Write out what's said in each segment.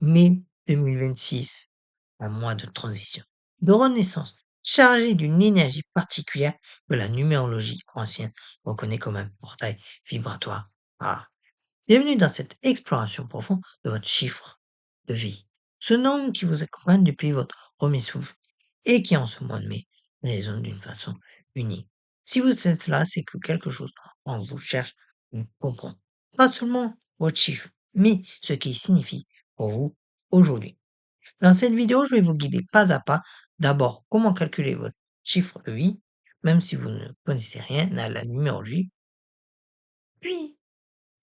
mai 2026, un mois de transition, de renaissance, chargé d'une énergie particulière que la numérologie ancienne reconnaît comme un portail vibratoire. Ah. Bienvenue dans cette exploration profonde de votre chiffre de vie. Ce nombre qui vous accompagne depuis votre premier souffle et qui, en ce mois de mai, résonne d'une façon unique. Si vous êtes là, c'est que quelque chose en vous cherche à comprendre. Pas seulement votre chiffre, mais ce qu'il signifie pour vous aujourd'hui. Dans cette vidéo, je vais vous guider pas à pas. D'abord, comment calculer votre chiffre de vie, même si vous ne connaissez rien à la numérologie. Puis,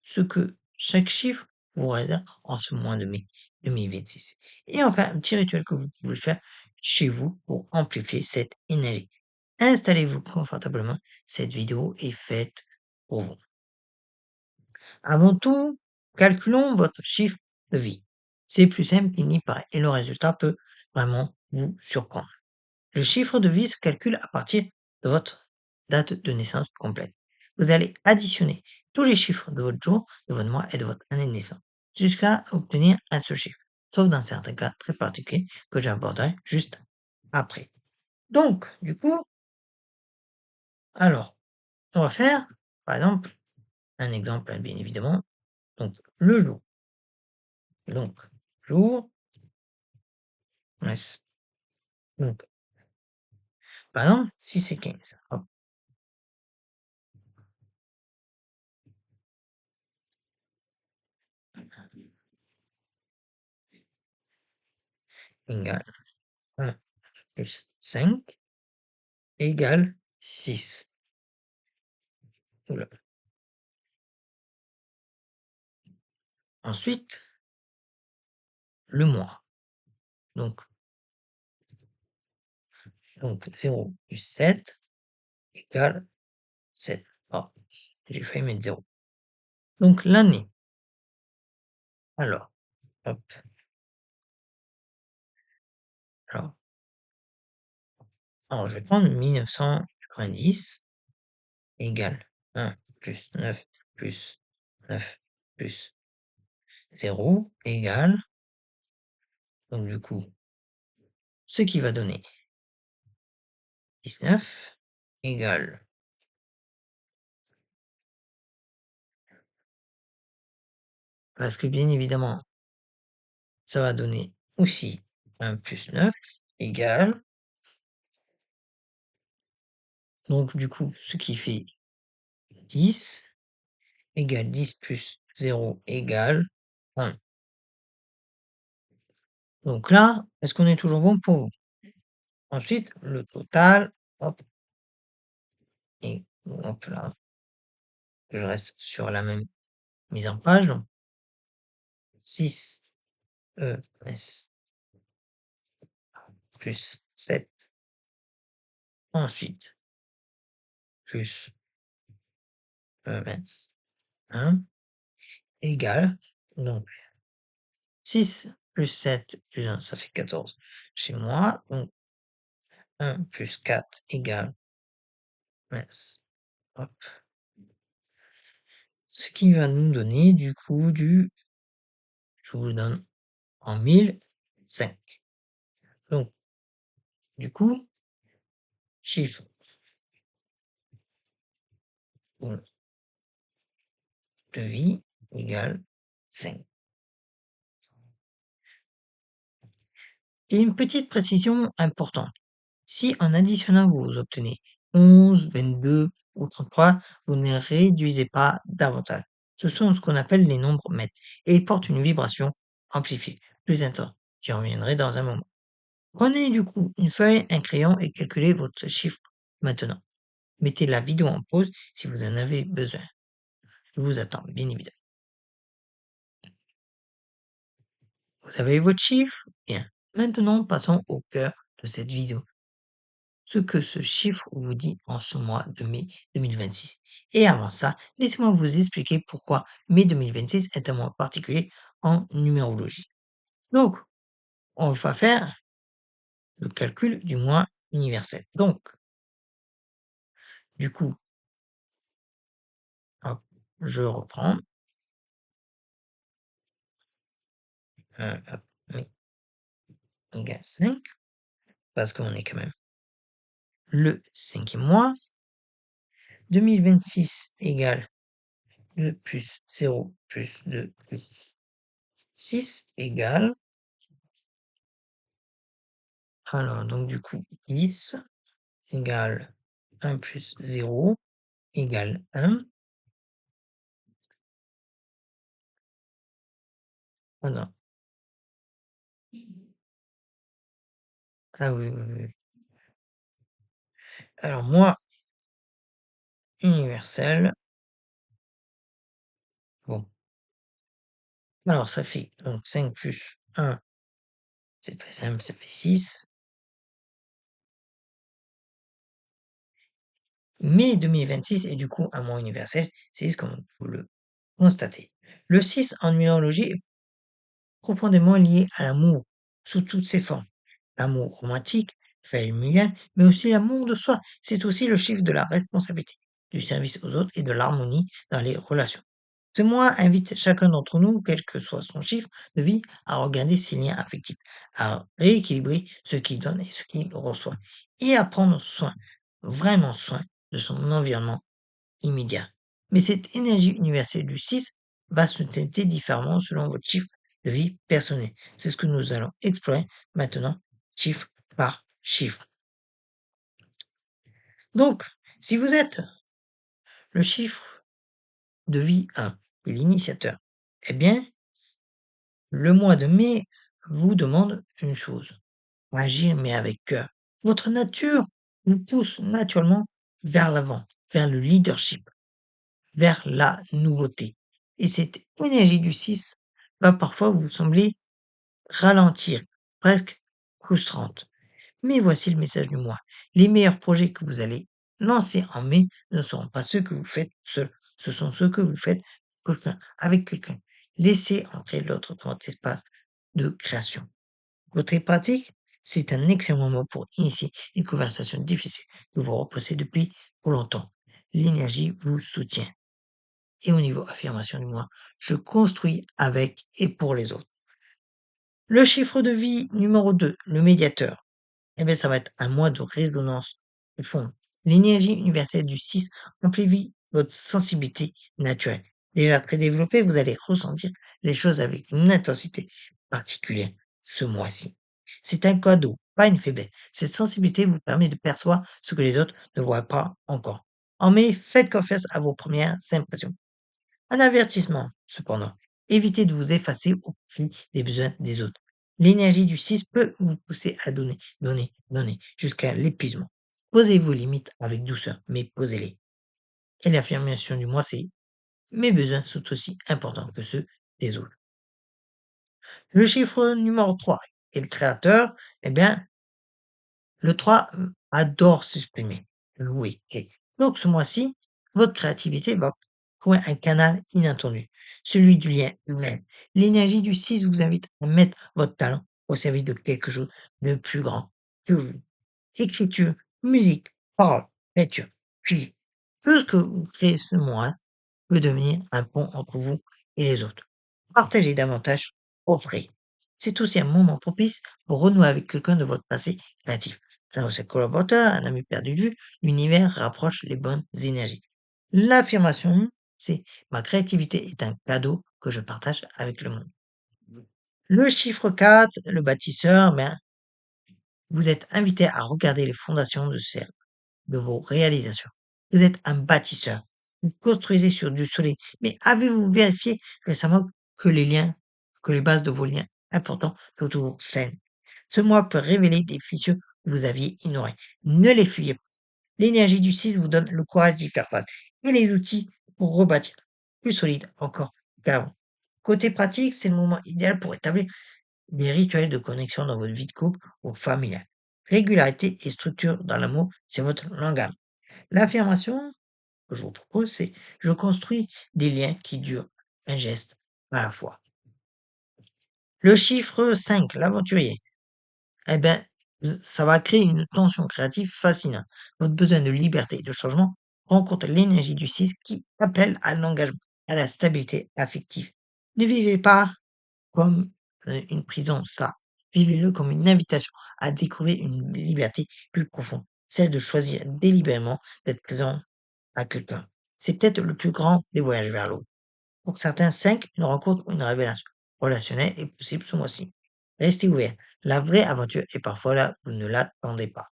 ce que chaque chiffre vous réserve en ce mois de mai 2026. Et enfin, un petit rituel que vous pouvez faire chez vous pour amplifier cette énergie. Installez-vous confortablement. Cette vidéo est faite pour vous. Avant tout, calculons votre chiffre de vie. C'est plus simple qu'il n'y paraît et le résultat peut vraiment vous surprendre. Le chiffre de vie se calcule à partir de votre date de naissance complète. Vous allez additionner tous les chiffres de votre jour, de votre mois et de votre année de naissance jusqu'à obtenir un seul chiffre, sauf dans certains cas très particuliers que j'aborderai juste après. Donc, du coup, alors, on va faire, par exemple, un exemple, bien évidemment. Donc, le jour. Donc, jour, yes. Donc, par exemple, si c'est 15, hop, égale 1 plus 5 égale 6. Oula. Ensuite, le mois. Donc, 0 plus 7 égale 7. Oh, j'ai failli mettre 0. Donc, l'année. Alors, hop. Alors, je vais prendre 1990 égale 1 plus 9 plus 9 plus 0 égale, donc du coup, ce qui va donner 19 égale, parce que bien évidemment, ça va donner aussi 1 plus 9 égale, donc du coup, ce qui fait 10 égale 10 plus 0 égale 1. Donc là, est-ce qu'on est toujours bon pour vous? Ensuite, le total, hop, et hop là, je reste sur la même mise en page, donc 6 ES plus 7, ensuite plus ES 1 égale, donc 6 plus 7 plus 1, ça fait 14 chez moi, donc 1 plus 4 égale ES, hop, ce qui va nous donner du coup je vous le donne en 1005. Donc, du coup, chiffre de vie égale 5. Et une petite précision importante. Si en additionnant vous obtenez 11, 22 ou 33, vous ne réduisez pas davantage. Ce sont ce qu'on appelle les nombres mètres et ils portent une vibration amplifiée, plus intense. J'y reviendrai dans un moment. Prenez du coup une feuille, un crayon et calculez votre chiffre maintenant. Mettez la vidéo en pause si vous en avez besoin. Je vous attends, bien évidemment. Vous avez votre chiffre? Bien. Maintenant, passons au cœur de cette vidéo. Ce que ce chiffre vous dit en ce mois de mai 2026. Et avant ça, laissez-moi vous expliquer pourquoi mai 2026 est un mois particulier en numérologie. Donc, on va faire le calcul du mois universel. Donc, du coup, hop, je reprends. hop, oui, égale 5, parce qu'on est quand même le cinquième mois. 2026 égale 2 plus 0 plus 2 plus 6 égale, alors donc du coup 10 égale 1 plus 0 égale 1. Ah non, ah oui, oui, oui. Alors moi, universel, bon, alors ça fait donc 5 plus 1, c'est très simple, ça fait 6. Mais 2026 est du coup un mois universel, 6 comme vous le constatez. Le 6 en numérologie est profondément lié à l'amour, sous toutes ses formes. L'amour romantique, familial, mais aussi l'amour de soi. C'est aussi le chiffre de la responsabilité, du service aux autres et de l'harmonie dans les relations. Ce mois invite chacun d'entre nous, quel que soit son chiffre de vie, à regarder ses liens affectifs, à rééquilibrer ce qu'il donne et ce qu'il reçoit, et à prendre soin, vraiment soin, de son environnement immédiat. Mais cette énergie universelle du 6 va se teinter différemment selon votre chiffre de vie personnel. C'est ce que nous allons explorer maintenant, chiffre par chiffre. Donc, si vous êtes le chiffre de vie 1, l'initiateur, eh bien, le mois de mai vous demande une chose, agir mais avec cœur. Votre nature vous pousse naturellement vers l'avant, vers le leadership, vers la nouveauté. Et cette énergie du 6 va parfois vous sembler ralentir, presque frustrante. Mais voici le message du mois. Les meilleurs projets que vous allez lancer en mai ne seront pas ceux que vous faites seul. Ce sont ceux que vous faites avec quelqu'un. Laissez entrer l'autre dans votre espace de création. Votre pratique, c'est un excellent moment pour initier une conversation difficile que vous repoussez depuis trop longtemps. L'énergie vous soutient. Et au niveau affirmation du mois, je construis avec et pour les autres. Le chiffre de vie numéro 2, le médiateur. Eh bien, ça va être un mois de résonance de fond. L'énergie universelle du 6 amplifie votre sensibilité naturelle. Déjà très développée, vous allez ressentir les choses avec une intensité particulière ce mois-ci. C'est un cadeau, pas une faiblesse. Cette sensibilité vous permet de percevoir ce que les autres ne voient pas encore. En mai, faites confiance à vos premières impressions. Un avertissement, cependant. Évitez de vous effacer au profit des besoins des autres. L'énergie du 6 peut vous pousser à donner, donner, donner, jusqu'à l'épuisement. Posez vos limites avec douceur, mais posez-les. Et l'affirmation du mois, c'est mes besoins sont aussi importants que ceux des autres. Le chiffre numéro 3 et le créateur, eh bien, le 3 adore s'exprimer, louer. Et donc ce mois-ci, votre créativité va trouver un canal inattendu, celui du lien humain. L'énergie du 6 vous invite à mettre votre talent au service de quelque chose de plus grand que vous. Écriture, musique, parole, peinture, cuisine. Tout ce que vous créez ce mois peut devenir un pont entre vous et les autres. Partagez davantage, offrez. C'est aussi un moment propice pour renouer avec quelqu'un de votre passé créatif. Un ancien collaborateur, un ami perdu de vue, l'univers rapproche les bonnes énergies. L'affirmation, c'est ma créativité est un cadeau que je partage avec le monde. Le chiffre 4, le bâtisseur, ben, vous êtes invité à regarder les fondations de vos réalisations. Vous êtes un bâtisseur. Vous construisez sur du soleil. Mais avez-vous vérifié récemment que que les bases de vos liens importants sont toujours saines? Ce mois peut révéler des fissures que vous aviez ignorées. Ne les fuyez pas. L'énergie du 6 vous donne le courage d'y faire face et les outils pour rebâtir plus solide encore qu'avant. Côté pratique, c'est le moment idéal pour établir des rituels de connexion dans votre vie de couple ou familiale. Régularité et structure dans l'amour, c'est votre langage. L'affirmation que je vous propose, c'est je construis des liens qui durent, un geste à la fois. Le chiffre 5, l'aventurier, eh ben, ça va créer une tension créative fascinante. Votre besoin de liberté et de changement rencontre l'énergie du 6 qui appelle à l'engagement, à la stabilité affective. Ne vivez pas comme une prison, ça. Vivez-le comme une invitation à découvrir une liberté plus profonde, celle de choisir délibérément d'être présent à quelqu'un. C'est peut-être le plus grand des voyages vers l'autre. Pour certains, 5, une rencontre ou une révélation relationnelle est possible ce mois-ci. Restez ouvert. La vraie aventure est parfois là où vous ne l'attendez pas.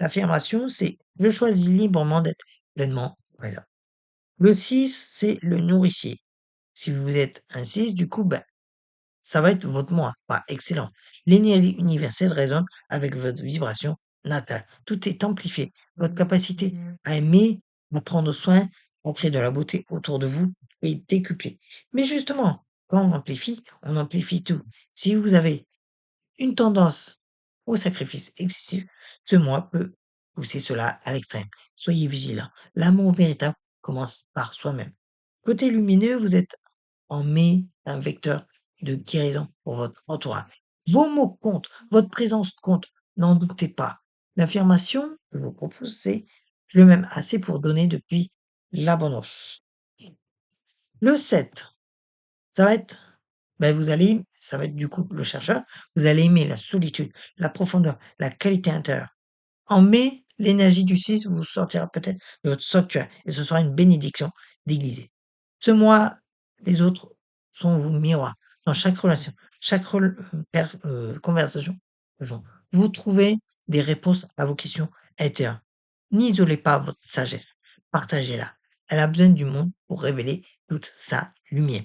L'affirmation, c'est je choisis librement d'être pleinement présent. Le 6, c'est le nourricier. Si vous êtes un 6, du coup, ben, ça va être votre moi. Pas excellent. L'énergie universelle résonne avec votre vibration natale. Tout est amplifié. Votre capacité à aimer, à prendre soin, à créer de la beauté autour de vous est décuplée. Mais justement, quand on amplifie tout. Si vous avez une tendance au sacrifice excessif, ce mois peut pousser cela à l'extrême. Soyez vigilants. L'amour véritable commence par soi-même. Côté lumineux, vous êtes en mai un vecteur de guérison pour votre entourage. Vos mots comptent, votre présence compte, n'en doutez pas. L'affirmation que je vous propose, c'est je m'aime assez pour donner depuis l'abondance. Le 7, ça va être, ben vous allez, ça va être du coup le chercheur, vous allez aimer la solitude, la profondeur, la qualité intérieure. En mai, l'énergie du 6 vous sortira peut-être de votre sanctuaire et ce sera une bénédiction déguisée. Ce mois, les autres sont vos miroirs. Dans chaque relation, chaque conversation, pardon, vous trouvez des réponses à vos questions intérieures. N'isolez pas votre sagesse, partagez-la. Elle a besoin du monde pour révéler toute sa lumière.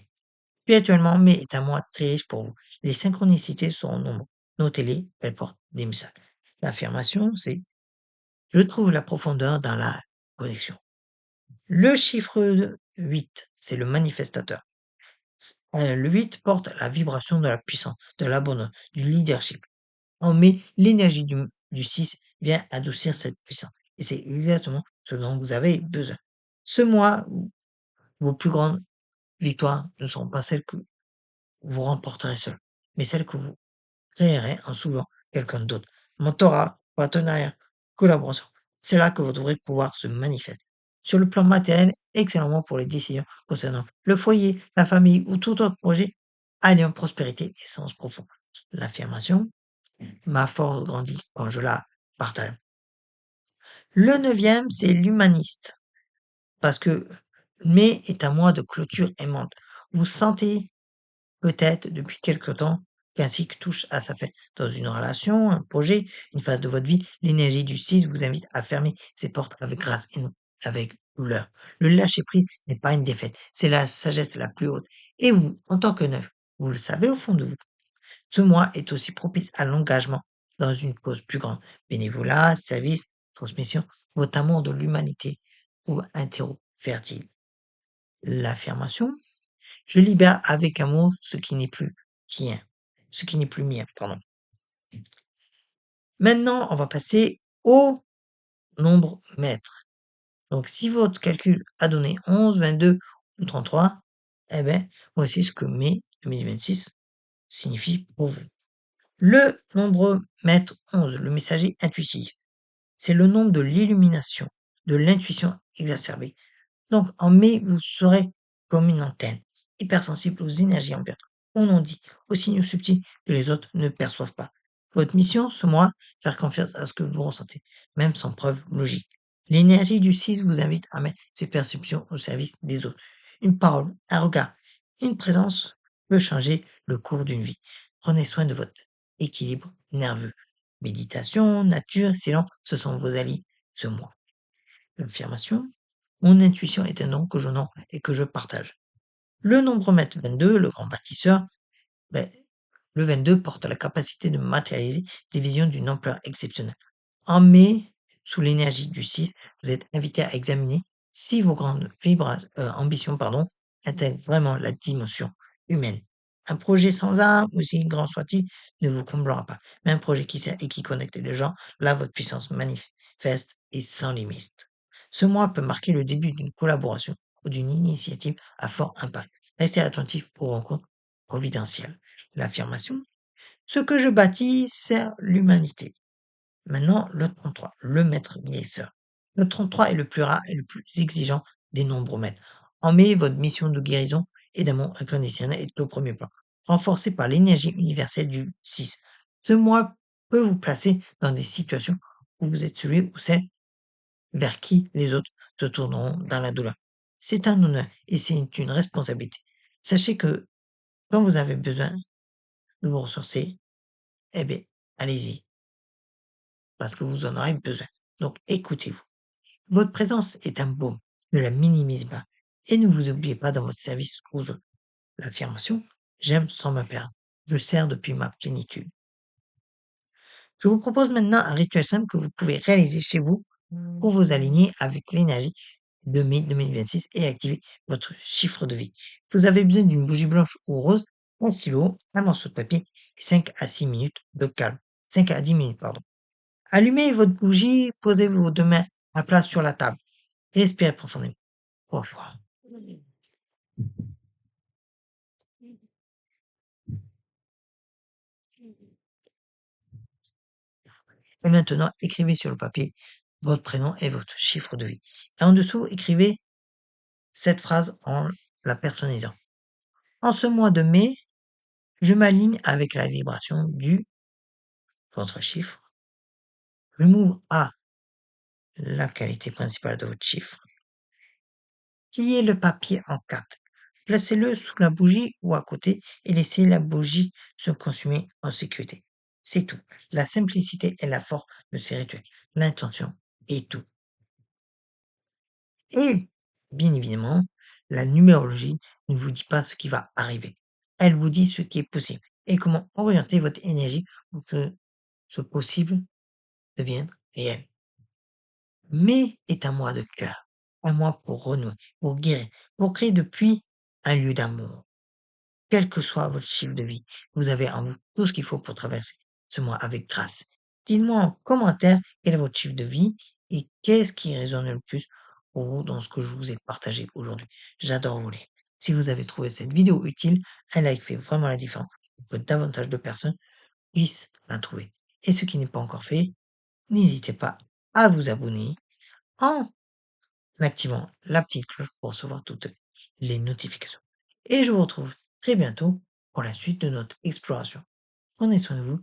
Spirituellement, mai est un mois très riche pour vous. Les synchronicités sont en nombre. Notez-les, elles portent des messages. L'affirmation, c'est je trouve la profondeur dans la connexion. Le chiffre 8, c'est le manifestateur. Le 8 porte la vibration de la puissance, de l'abondance, du leadership. En mai, l'énergie du 6 vient adoucir cette puissance. Et c'est exactement ce dont vous avez besoin. Ce mois, vos plus grandes victoires ne sont pas celles que vous remporterez seul, mais celles que vous créerez en souvent quelqu'un d'autre. Mentorat, partenariat, collaboration. C'est là que votre vrai pouvoir se manifeste. Sur le plan matériel, excellemment pour les décisions concernant le foyer, la famille ou tout autre projet, alliant prospérité et sens profond. L'affirmation, ma force grandit quand je la partage. Le neuvième, c'est l'humaniste. Parce que mai est un mois de clôture aimante. Vous sentez peut-être depuis quelque temps qu'un cycle touche à sa fin. Dans une relation, un projet, une phase de votre vie, l'énergie du 6 vous invite à fermer ses portes avec grâce et non avec douleur. Le lâcher-prise n'est pas une défaite, c'est la sagesse la plus haute. Et vous, en tant que neuf, vous le savez au fond de vous. Ce mois est aussi propice à l'engagement dans une cause plus grande. Bénévolat, service, transmission, votre amour de l'humanité ou un terreau fertile. L'affirmation je libère avec amour ce qui n'est plus mien. Ce qui n'est plus mien, pardon. Maintenant, on va passer au nombre mètre. Donc, si votre calcul a donné 11, 22 ou 33, eh ben, voici ce que mai 2026 signifie pour vous. Le nombre mètre 11, le messager intuitif, c'est le nombre de l'illumination, de l'intuition exacerbée. Donc, en mai, vous serez comme une antenne, hypersensible aux énergies ambiantes, aux non-dits, aux signaux subtils que les autres ne perçoivent pas. Votre mission, ce mois, faire confiance à ce que vous ressentez, même sans preuve logique. L'énergie du 6 vous invite à mettre ses perceptions au service des autres. Une parole, un regard, une présence peut changer le cours d'une vie. Prenez soin de votre équilibre nerveux. Méditation, nature, silence, ce sont vos alliés ce mois. L'affirmation, mon intuition est un don que j'honore et que je partage. Le nombromètre 22, le grand bâtisseur, ben, le 22 porte la capacité de matérialiser des visions d'une ampleur exceptionnelle. En mai, sous l'énergie du 6, vous êtes invité à examiner si vos grandes ambitions intègrent vraiment la dimension humaine. Un projet sans âme, aussi grand soit-il, ne vous comblera pas. Mais un projet qui sert et qui connecte les gens, là, votre puissance manifeste et sans limite. Ce mois peut marquer le début d'une collaboration ou d'une initiative à fort impact. Restez attentif aux rencontres providentielles. L'affirmation, ce que je bâtis sert l'humanité. Maintenant, le 33, le maître guérisseur. Le 33 est le plus rare et le plus exigeant des nombreux maîtres. En mai, votre mission de guérison et d'amour inconditionnel est au premier plan. renforcé par l'énergie universelle du 6. Ce mois peut vous placer dans des situations où vous êtes celui ou celle vers qui les autres se tourneront dans la douleur. C'est un honneur et c'est une responsabilité. Sachez que quand vous avez besoin de vous ressourcer, eh bien, allez-y, parce que vous en aurez besoin. Donc, écoutez-vous. Votre présence est un baume. Ne la minimisez pas. Et ne vous oubliez pas dans votre service aux autres. L'affirmation j'aime sans me perdre. Je sers depuis ma plénitude. Je vous propose maintenant un rituel simple que vous pouvez réaliser chez vous pour vous aligner avec l'énergie de mai 2026 et activer votre chiffre de vie. Vous avez besoin d'une bougie blanche ou rose, un stylo, un morceau de papier et 5 à 6 minutes de calme. 5 à 10 minutes, pardon. Allumez votre bougie, posez vos deux mains à plat sur la table. Respirez profondément. 3 fois. Et maintenant, écrivez sur le papier votre prénom et votre chiffre de vie. Et en dessous, écrivez cette phrase en la personnalisant. En ce mois de mai, je m'aligne avec la vibration du votre chiffre. Je m'ouvre à la qualité principale de votre chiffre. Pliez le papier en quatre. Placez-le sous la bougie ou à côté et laissez la bougie se consumer en sécurité. C'est tout. La simplicité est la force de ces rituels. L'intention est tout. Et, bien évidemment, la numérologie ne vous dit pas ce qui va arriver. Elle vous dit ce qui est possible et comment orienter votre énergie pour que ce possible devienne réel. Mais est un mois de cœur, un mois pour renouer, pour guérir, pour créer depuis un lieu d'amour. Quel que soit votre chiffre de vie, vous avez en vous tout ce qu'il faut pour traverser ce mois avec grâce. Dites-moi en commentaire quel est votre chiffre de vie et qu'est-ce qui résonne le plus pour vous dans ce que je vous ai partagé aujourd'hui. J'adore vous lire. Si vous avez trouvé cette vidéo utile, un like fait vraiment la différence pour que davantage de personnes puissent la trouver. Et ce qui n'est pas encore fait, n'hésitez pas à vous abonner en activant la petite cloche pour recevoir toutes les notifications. Et je vous retrouve très bientôt pour la suite de notre exploration. Prenez soin de vous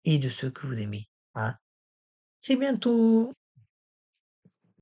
et de ceux que vous aimez. À très bientôt!